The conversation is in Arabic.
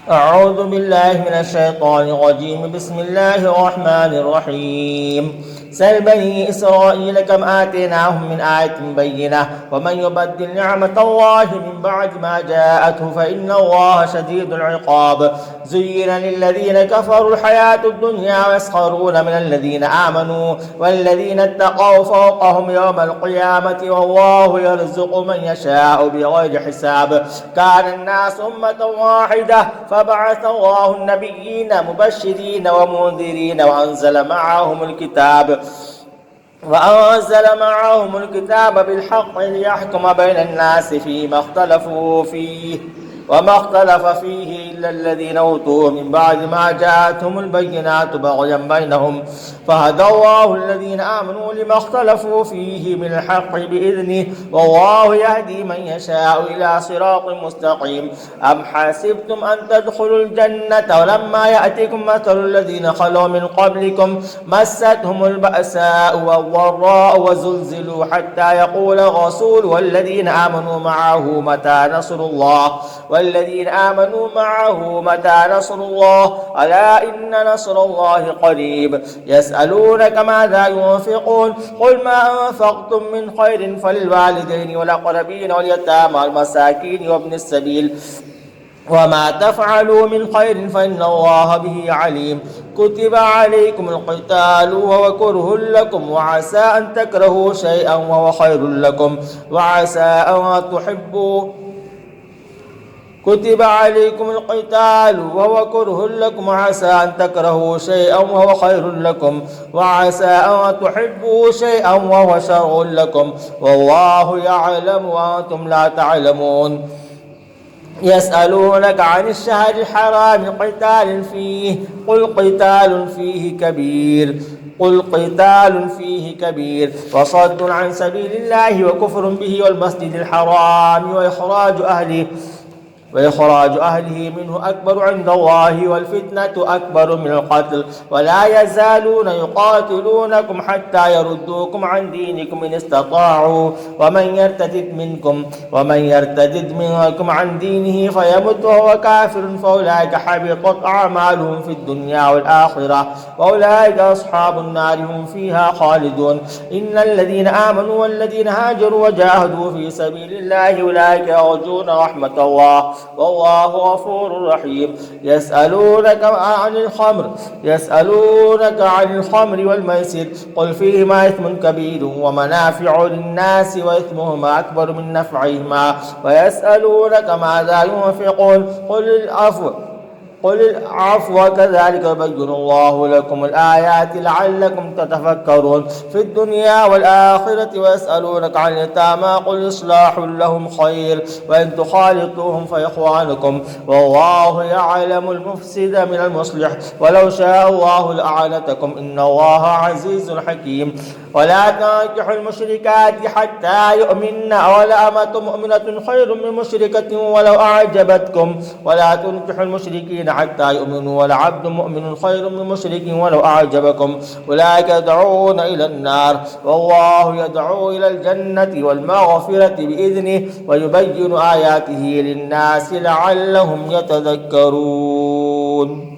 أعوذ بالله من الشيطان الرجيم. بسم الله الرحمن الرحيم. سل بني إسرائيل كم آتيناهم من آية بينة ومن يبدل نعمة الله من بعد ما جاءته فإن الله شديد العقاب. زين للذين كفروا الحياة الدنيا ويسخرون من الذين آمنوا والذين اتقوا فوقهم يوم القيامة والله يرزق من يشاء بغير حساب. كان الناس أمة واحدة فبعث الله النبيين مبشرين ومنذرين وأنزل معهم الكتاب بالحق ليحكم بين الناس فيما اختلفوا فيه وما اختلف فيه إلا الذين أوتوه من بعد ما جاءتهم البينات بغيا بينهم فهدى الله الذين آمنوا لما اختلفوا فيه من الحق بإذنه والله يهدي من يشاء إلى صراط مستقيم. أم حسبتم أن تدخلوا الجنة ولما يأتكم مثل الذين خلوا من قبلكم مستهم البأساء والضراء وزلزلوا حتى يقول الرسول والذين آمنوا معه متى نصر الله ألا إن نصر الله قريب. يسألونك ماذا ينفقون قل ما أنفقتم من خير فللوالدين والأقربين واليتامى والمساكين وابن السبيل وما تفعلوا من خير فإن الله به عليم. كتب عليكم القتال وهو كره لكم وعسى أن تكرهوا شيئا وهو خير لكم وعسى أن تحبوا كتب عليكم القتال وهو كره لكم وعسى أن تكرهوا شيئا وهو خير لكم وعسى أن تحبوا شيئا وهو شر لكم والله يعلم وأنتم لا تعلمون. يسألونك عن الشهر الحرام قتال فيه قل قتال فيه كبير وصد عن سبيل الله وكفر به والمسجد الحرام وإخراج أهله منه أكبر عند الله والفتنة أكبر من القتل ولا يزالون يقاتلونكم حتى يردوكم عن دينكم إن استطاعوا ومن يرتد منكم عن دينه فيمت وهو كافر فأولئك حبطت أعمالهم في الدنيا والآخرة وأولئك أصحاب النار هم فيها خالدون. إن الذين آمنوا والذين هاجروا وجاهدوا في سبيل الله أولئك يرجون رحمة الله والله غفور رحيم. يسألونك عن الخمر والميسر قل فيهما إثم كبير ومنافع للناس وإثمهما أكبر من نفعهما ويسألونك ماذا ينفقون قل العفو كذلك يبين الله لكم الآيات لعلكم تتفكرون في الدنيا والآخرة. ويسألونك عن اليتامى قل إصلاح لهم خير وإن تخالطوهم فإخوانكم والله يعلم المفسد من المصلح ولو شاء الله لأعنتكم إن الله عزيز حكيم. ولا تنكحوا المشركات حتى يؤمن ولأمة مؤمنة خير من مشركة ولو أعجبتكم ولا تنكحوا المشركين حتى يؤمنوا ولعبد مؤمن خير من مشرك ولو أعجبكم أولئك يدعون إلى النار والله يدعو إلى الجنة والمغفرة بإذنه ويبين آياته للناس لعلهم يتذكرون.